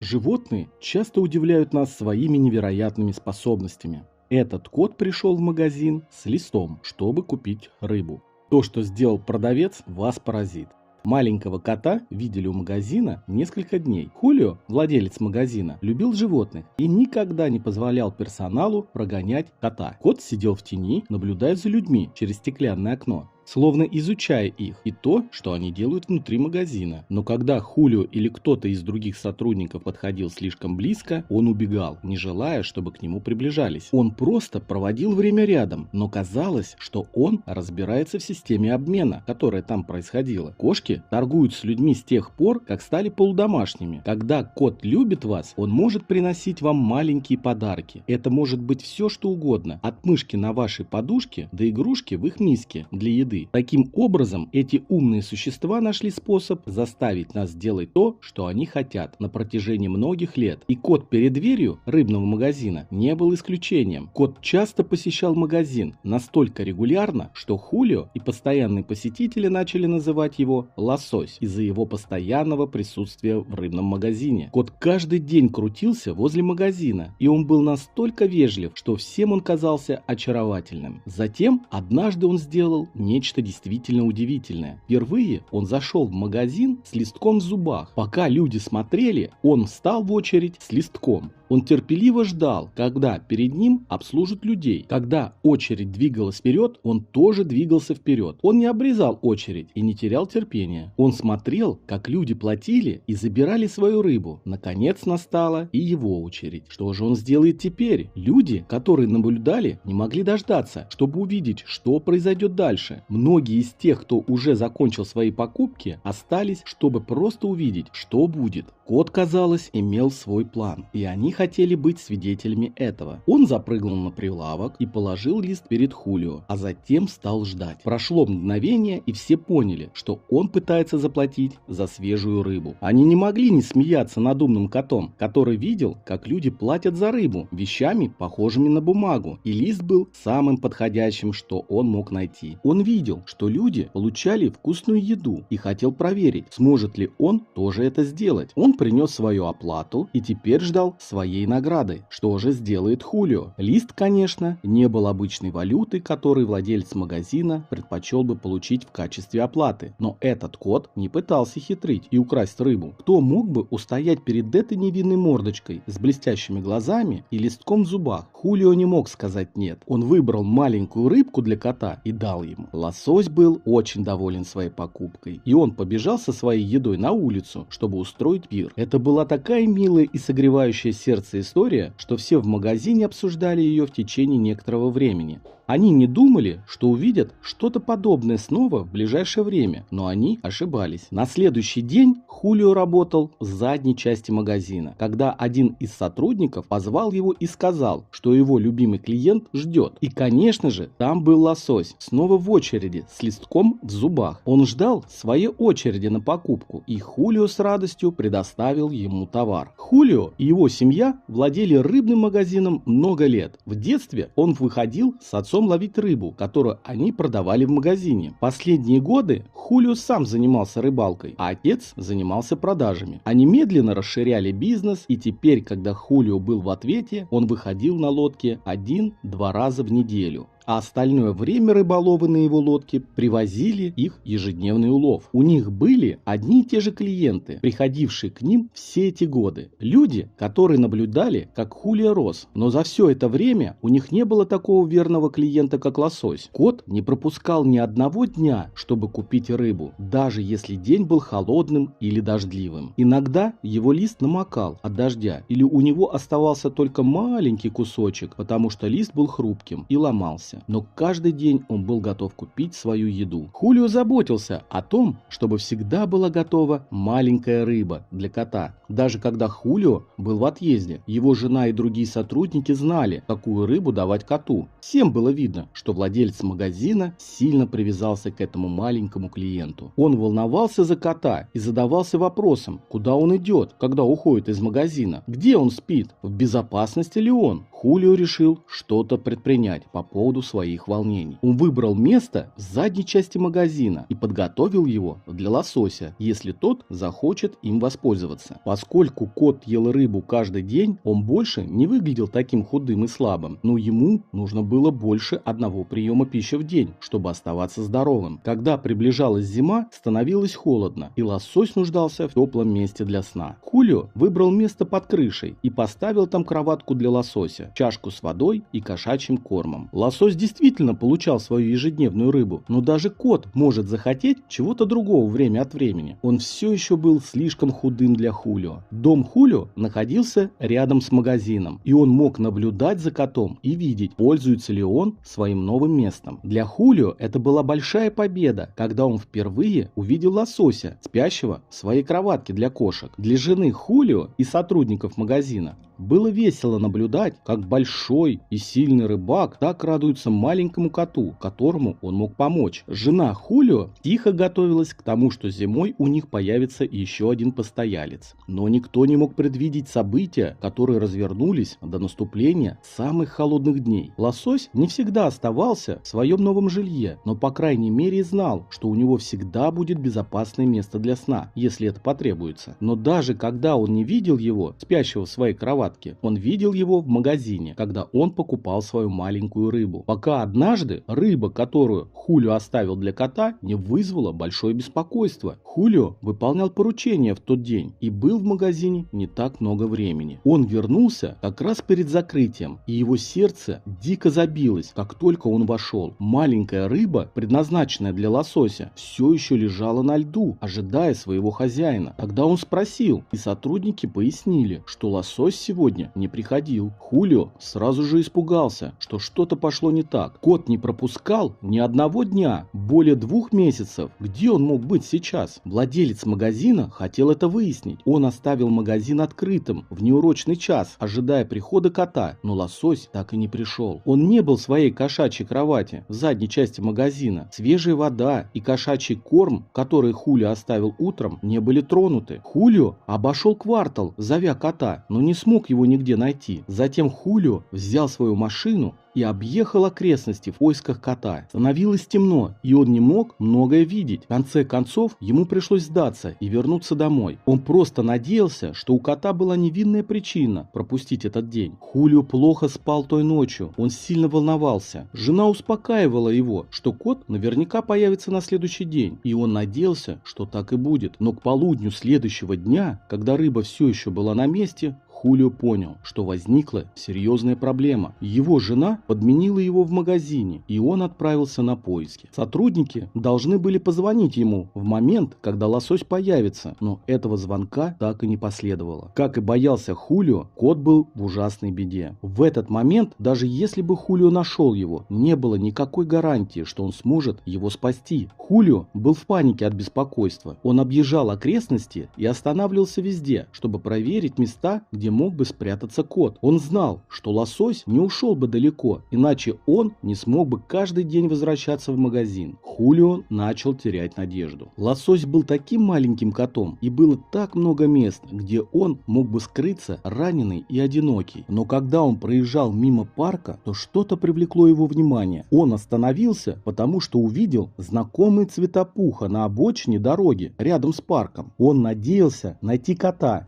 Животные часто удивляют нас своими невероятными способностями. Этот кот пришел в магазин с листом, чтобы купить рыбу. То, что сделал продавец, вас поразит. Маленького кота видели у магазина несколько дней. Хулио, владелец магазина, любил животных и никогда не позволял персоналу прогонять кота. Кот сидел в тени, наблюдая за людьми через стеклянное окно, словно изучая их и то, что они делают внутри магазина. Но когда Хулио или кто-то из других сотрудников подходил слишком близко, он убегал, не желая, чтобы к нему приближались. Он просто проводил время рядом, но казалось, что он разбирается в системе обмена, которая там происходила. Кошки торгуют с людьми с тех пор, как стали полудомашними. Когда кот любит вас, он может приносить вам маленькие подарки. Это может быть все, что угодно, от мышки на вашей подушке до игрушки в их миске для еды. Таким образом, эти умные существа нашли способ заставить нас делать то, что они хотят на протяжении многих лет. И кот перед дверью рыбного магазина не был исключением. Кот часто посещал магазин настолько регулярно, что Хулио и постоянные посетители начали называть его «лосось» из-за его постоянного присутствия в рыбном магазине. Кот каждый день крутился возле магазина, и он был настолько вежлив, что всем он казался очаровательным. Затем, однажды он сделал нечто действительно удивительное. Впервые он зашел в магазин с листком в зубах. Пока люди смотрели, он встал в очередь с листком. Он терпеливо ждал, когда перед ним обслужат людей. Когда очередь двигалась вперед, он тоже двигался вперед. Он не обрезал очередь и не терял терпения. Он смотрел, как люди платили и забирали свою рыбу. Наконец настала и его очередь. Что же он сделает теперь? Люди, которые наблюдали, не могли дождаться, чтобы увидеть, что произойдет дальше. Многие из тех, кто уже закончил свои покупки, остались, чтобы просто увидеть, что будет. Кот, казалось, имел свой план, и они хотели быть свидетелями этого. Он запрыгнул на прилавок и положил лист перед Хулио, а затем стал ждать. Прошло мгновение, и все поняли, что он пытается заплатить за свежую рыбу. Они не могли не смеяться над умным котом, который видел, как люди платят за рыбу вещами, похожими на бумагу, и лист был самым подходящим, что он мог найти. Он видел, что люди получали вкусную еду и хотел проверить, сможет ли он тоже это сделать. Он принес свою оплату и теперь ждал своей награды. Что же сделает Хулио? Лист, конечно, не был обычной валютой, которую владелец магазина предпочел бы получить в качестве оплаты. Но этот кот не пытался хитрить и украсть рыбу. Кто мог бы устоять перед этой невинной мордочкой с блестящими глазами и листком в зубах? Хулио не мог сказать нет. Он выбрал маленькую рыбку для кота и дал ему. Лосось был очень доволен своей покупкой, и он побежал со своей едой на улицу, чтобы устроить пир. Это была такая милая и согревающая сердце история, что все в магазине обсуждали ее в течение некоторого времени. Они не думали, что увидят что-то подобное снова в ближайшее время, но они ошибались. На следующий день Хулио работал в задней части магазина, когда один из сотрудников позвал его и сказал, что его любимый клиент ждет. И, конечно же, там был лосось, снова в очереди, с листком в зубах. Он ждал своей очереди на покупку, и Хулио с радостью предоставил ему товар. Хулио и его семья владели рыбным магазином много лет. В детстве он выходил с отцом ловить рыбу, которую они продавали в магазине. Последние годы Хулио сам занимался рыбалкой, а отец занимался продажами. Они медленно расширяли бизнес, и теперь, когда Хулио был в ответе, он выходил на лодке 1-2 раза в неделю. А остальное время рыболовы на его лодке привозили их ежедневный улов. У них были одни и те же клиенты, приходившие к ним все эти годы. Люди, которые наблюдали, как Хулио рос. Но за все это время у них не было такого верного клиента, как лосось. Кот не пропускал ни одного дня, чтобы купить рыбу, даже если день был холодным или дождливым. Иногда его лист намокал от дождя, или у него оставался только маленький кусочек, потому что лист был хрупким и ломался. Но каждый день он был готов купить свою еду. Хулио заботился о том, чтобы всегда была готова маленькая рыба для кота. Даже когда Хулио был в отъезде, его жена и другие сотрудники знали, какую рыбу давать коту. Всем было видно, что владелец магазина сильно привязался к этому маленькому клиенту. Он волновался за кота и задавался вопросом, куда он идет, когда уходит из магазина, где он спит, в безопасности ли он. Хулио решил что-то предпринять по поводу своих волнений. Он выбрал место в задней части магазина и подготовил его для лосося, если тот захочет им воспользоваться. Поскольку кот ел рыбу каждый день, он больше не выглядел таким худым и слабым, но ему нужно было больше одного приема пищи в день, чтобы оставаться здоровым. Когда приближалась зима, становилось холодно, и лосось нуждался в теплом месте для сна. Хулио выбрал место под крышей и поставил там кроватку для лосося, чашку с водой и кошачьим кормом. Лосось действительно получал свою ежедневную рыбу, но даже кот может захотеть чего-то другого время от времени. Он все еще был слишком худым для Хулио. Дом Хулио находился рядом с магазином, и он мог наблюдать за котом и видеть, пользуется ли он своим новым местом. Для Хулио это была большая победа, когда он впервые увидел лосося, спящего в своей кроватке для кошек. Для жены Хулио и сотрудников магазина было весело наблюдать, как большой и сильный рыбак так радуется маленькому коту, которому он мог помочь. Жена Хулио тихо готовилась к тому, что зимой у них появится еще один постоялец. Но никто не мог предвидеть события, которые развернулись до наступления самых холодных дней. Лосось не всегда оставался в своем новом жилье, но по крайней мере знал, что у него всегда будет безопасное место для сна, если это потребуется. Но даже когда он не видел его, спящего в своей кроватке, он видел его в магазине, когда он покупал свою маленькую рыбу. Пока однажды рыба, которую Хулио оставил для кота, не вызвала большое беспокойство. Хулио выполнял поручение в тот день и был в магазине не так много времени. Он вернулся как раз перед закрытием, и его сердце дико забилось, как только он вошел. Маленькая рыба, предназначенная для лосося, все еще лежала на льду, ожидая своего хозяина. Тогда он спросил, и сотрудники пояснили, что лосось сегодня не приходил. Хулио сразу же испугался, что что-то пошло не так. Кот не пропускал ни одного дня, более 2 месяцев. Где он мог быть сейчас? Владелец магазина хотел это выяснить. Он оставил магазин открытым в неурочный час, ожидая прихода кота, но лосось так и не пришел. Он не был в своей кошачьей кровати в задней части магазина. Свежая вода и кошачий корм, который Хулио оставил утром, не были тронуты. Хулио обошел квартал, зовя кота, но не смог его нигде найти. Затем Хулио взял свою машину и объехал окрестности в поисках кота. Становилось темно, и он не мог многое видеть. В конце концов, ему пришлось сдаться и вернуться домой. Он просто надеялся, что у кота была невинная причина пропустить этот день. Хулио плохо спал той ночью, он сильно волновался. Жена успокаивала его, что кот наверняка появится на следующий день, и он надеялся, что так и будет. Но к полудню следующего дня, когда рыба все еще была на месте, Хулио понял, что возникла серьезная проблема. Его жена подменила его в магазине, и он отправился на поиски. Сотрудники должны были позвонить ему в момент, когда лосось появится, но этого звонка так и не последовало. Как и боялся Хулио, кот был в ужасной беде. В этот момент, даже если бы Хулио нашел его, не было никакой гарантии, что он сможет его спасти. Хулио был в панике от беспокойства. Он объезжал окрестности и останавливался везде, чтобы проверить места, где мог бы спрятаться кот. Он знал, что лосось не ушел бы далеко, иначе он не смог бы каждый день возвращаться в магазин. Хулио начал терять надежду. Лосось был таким маленьким котом, и было так много мест, где он мог бы скрыться раненый и одинокий. Но когда он проезжал мимо парка, то что-то привлекло его внимание. Он остановился, потому что увидел знакомые цвета пуха на обочине дороги рядом с парком. Он надеялся найти кота,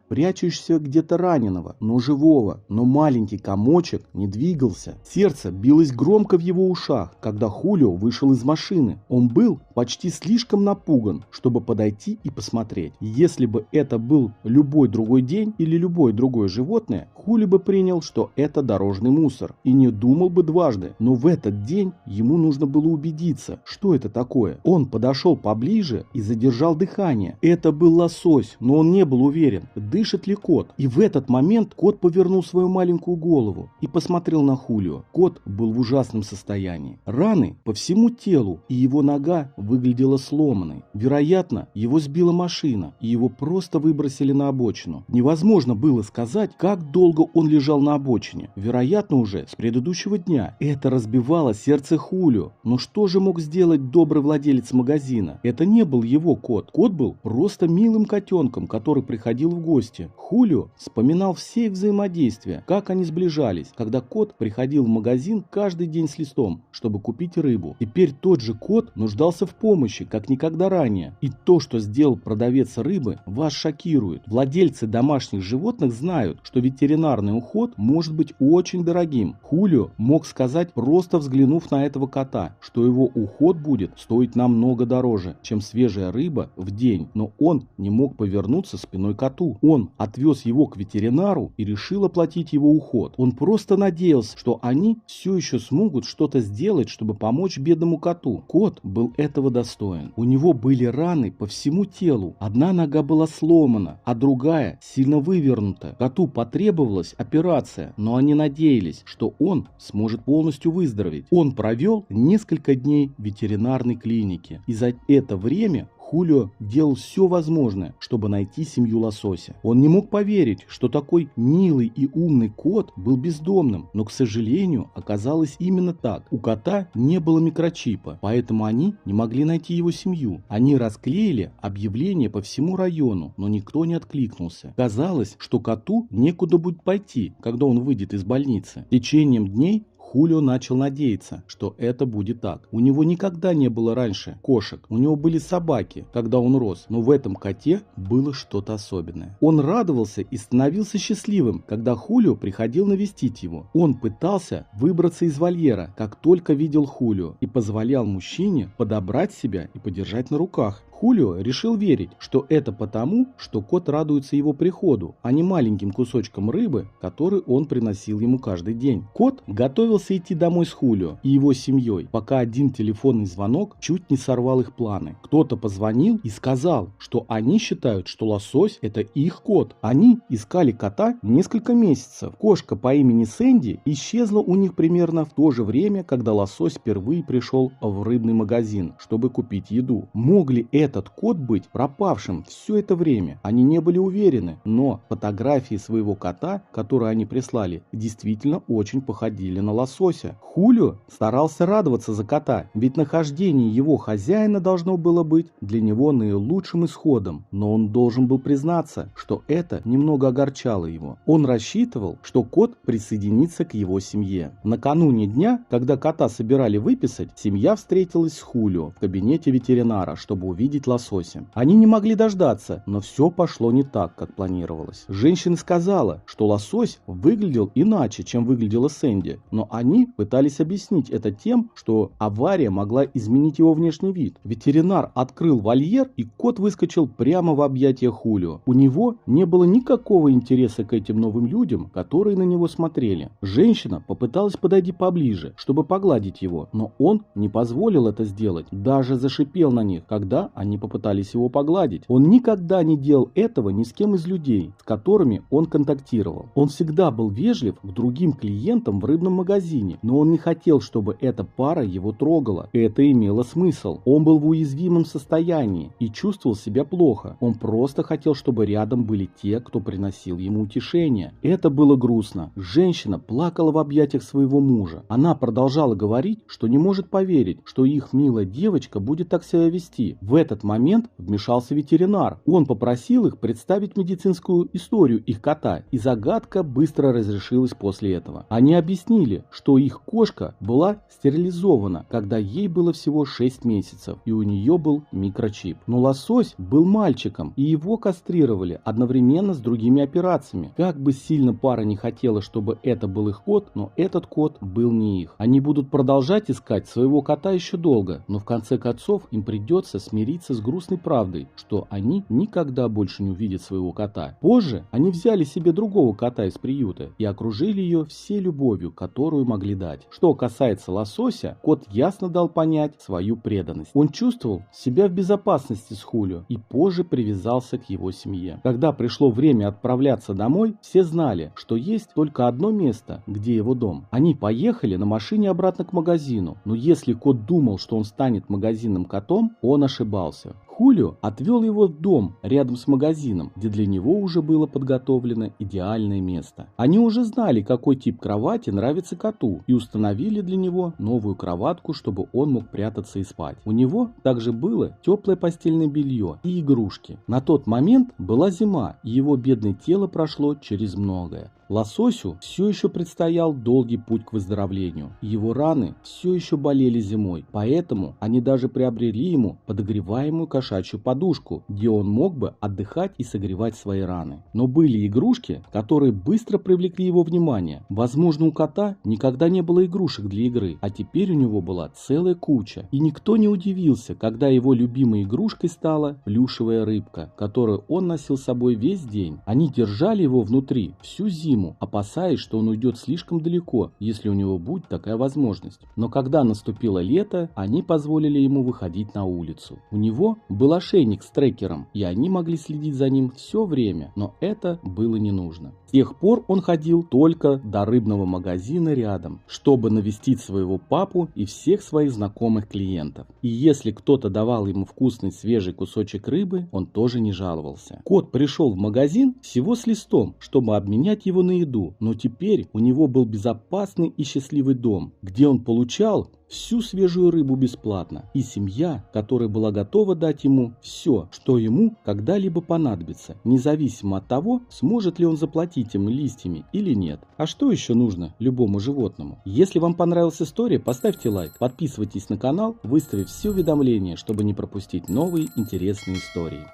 прячущегося где-то раненого, но живого, но маленький комочек не двигался. Сердце билось громко в его ушах, когда Хулио вышел из машины. Он был почти слишком напуган, чтобы подойти и посмотреть. Если бы это был любой другой день или любое другое животное, Хулио бы принял, что это дорожный мусор, и не думал бы дважды. Но в этот день ему нужно было убедиться, что это такое. Он подошел поближе и задержал дыхание. Это был лосось, но он не был уверен, дышит ли кот. И в этот момент кот повернул свою маленькую голову и посмотрел на Хулио. Кот был в ужасном состоянии. Раны по всему телу, и его нога выглядела сломанной. Вероятно, его сбила машина, и его просто выбросили на обочину. Невозможно было сказать, как долго он лежал на обочине. Вероятно, уже с предыдущего дня. Это разбивало сердце Хулио. Но что же мог сделать добрый владелец магазина? Это не был его кот. Кот был просто милым котенком, который приходил в гости. Хулио вспоминал все их взаимодействия, как они сближались, когда кот приходил в магазин каждый день с Листом, чтобы купить рыбу. Теперь тот же кот нуждался в помощи, как никогда ранее. И то, что сделал продавец рыбы, вас шокирует. Владельцы домашних животных знают, что ветеринарный уход может быть очень дорогим. Хулио мог сказать, просто взглянув на этого кота, что его уход будет стоить намного дороже, чем свежая рыба в день. Но он не мог повернуться спиной к коту. Он отвез его к ветеринару и решил оплатить его уход. Он просто надеялся, что они все еще смогут что-то сделать, чтобы помочь бедному коту. Кот был этого достоин. У него были раны по всему телу. Одна нога была сломана, а другая сильно вывернута. Коту потребовалась операция, но они надеялись, что он сможет полностью выздороветь. Он провел несколько дней в ветеринарной клинике. И за это время Хулио делал все возможное, чтобы найти семью лосося. Он не мог поверить, что такой милый и умный кот был бездомным, но, к сожалению, оказалось именно так. У кота не было микрочипа, поэтому они не могли найти его семью. Они расклеили объявление по всему району, но никто не откликнулся. Казалось, что коту некуда будет пойти, когда он выйдет из больницы. Течением дней Хулио начал надеяться, что это будет так. У него никогда не было раньше кошек. У него были собаки, когда он рос, но в этом коте было что-то особенное. Он радовался и становился счастливым, когда Хулио приходил навестить его. Он пытался выбраться из вольера, как только видел Хулио, и позволял мужчине подобрать себя и подержать на руках. Хулио решил верить, что это потому, что кот радуется его приходу, а не маленьким кусочкам рыбы, которые он приносил ему каждый день. Кот готовился идти домой с Хулио и его семьей, пока один телефонный звонок чуть не сорвал их планы. Кто-то позвонил и сказал, что они считают, что лосось – это их кот. Они искали кота несколько месяцев. Кошка по имени Сэнди исчезла у них примерно в то же время, когда лосось впервые пришел в рыбный магазин, чтобы купить еду. Мог ли этот кот быть пропавшим все это время? Они не были уверены, но фотографии своего кота, которые они прислали, действительно очень походили на лосося. Хулио старался радоваться за кота, ведь нахождение его хозяина должно было быть для него наилучшим исходом, но он должен был признаться, что это немного огорчало его. Он рассчитывал, что кот присоединится к его семье. Накануне дня, когда кота собирали выписать, семья встретилась с Хулио в кабинете ветеринара, чтобы увидеть лосося. Они не могли дождаться, но все пошло не так, как планировалось. Женщина сказала, что лосось выглядел иначе, чем выглядела Сэнди, но они пытались объяснить это тем, что авария могла изменить его внешний вид. Ветеринар открыл вольер, и кот выскочил прямо в объятия Хулио. У него не было никакого интереса к этим новым людям, которые на него смотрели. Женщина попыталась подойти поближе, чтобы погладить его, но он не позволил это сделать, даже зашипел на них, когда они попытались его погладить. Он никогда не делал этого ни с кем из людей, с которыми он контактировал. Он всегда был вежлив к другим клиентам в рыбном магазине, но он не хотел, чтобы эта пара его трогала. Это имело смысл. Он был в уязвимом состоянии и чувствовал себя плохо. Он просто хотел, чтобы рядом были те, кто приносил ему утешение. Это было грустно. Женщина плакала в объятиях своего мужа. Она продолжала говорить, что не может поверить, что их милая девочка будет так себя вести. В этот момент вмешался ветеринар. Он попросил их представить медицинскую историю их кота, и загадка быстро разрешилась после этого. Они объяснили, что их кошка была стерилизована, когда ей было всего 6 месяцев, и у нее был микрочип. Но лосось был мальчиком, и его кастрировали одновременно с другими операциями. Как бы сильно пара не хотела, чтобы это был их кот, но этот кот был не их. Они будут продолжать искать своего кота еще долго, но в конце концов им придется смириться с грустной правдой, что они никогда больше не увидят своего кота. Позже они взяли себе другого кота из приюта и окружили ее всей любовью, которую могли дать. Что касается лосося, кот ясно дал понять свою преданность. Он чувствовал себя в безопасности с Хулио и позже привязался к его семье. Когда пришло время отправляться домой, все знали, что есть только одно место, где его дом. Они поехали на машине обратно к магазину, но если кот думал, что он станет магазинным котом, он ошибался. Хулио отвел его в дом рядом с магазином, где для него уже было подготовлено идеальное место. Они уже знали, какой тип кровати нравится коту, и установили для него новую кроватку, чтобы он мог прятаться и спать. У него также было теплое постельное белье и игрушки. На тот момент была зима, и его бедное тело прошло через многое. Лососю все еще предстоял долгий путь к выздоровлению. Его раны все еще болели зимой, поэтому они даже приобрели ему подогреваемую кошачью подушку, где он мог бы отдыхать и согревать свои раны. Но были игрушки, которые быстро привлекли его внимание. Возможно, у кота никогда не было игрушек для игры, а теперь у него была целая куча. И никто не удивился, когда его любимой игрушкой стала плюшевая рыбка, которую он носил с собой весь день. Они держали его внутри всю зиму, опасаясь, что он уйдет слишком далеко, если у него будет такая возможность. Но когда наступило лето, они позволили ему выходить на улицу. У него был ошейник с трекером, и они могли следить за ним все время, но это было не нужно. С тех пор он ходил только до рыбного магазина рядом, чтобы навестить своего папу и всех своих знакомых клиентов. И если кто-то давал ему вкусный свежий кусочек рыбы, он тоже не жаловался. Кот пришел в магазин всего с листом, чтобы обменять его на еду, но теперь у него был безопасный и счастливый дом, где он получал всю свежую рыбу бесплатно, и семья, которая была готова дать ему все, что ему когда-либо понадобится, независимо от того, сможет ли он заплатить им листьями или нет. А что еще нужно любому животному? Если вам понравилась история, поставьте лайк, подписывайтесь на канал, выставив все уведомления, чтобы не пропустить новые интересные истории.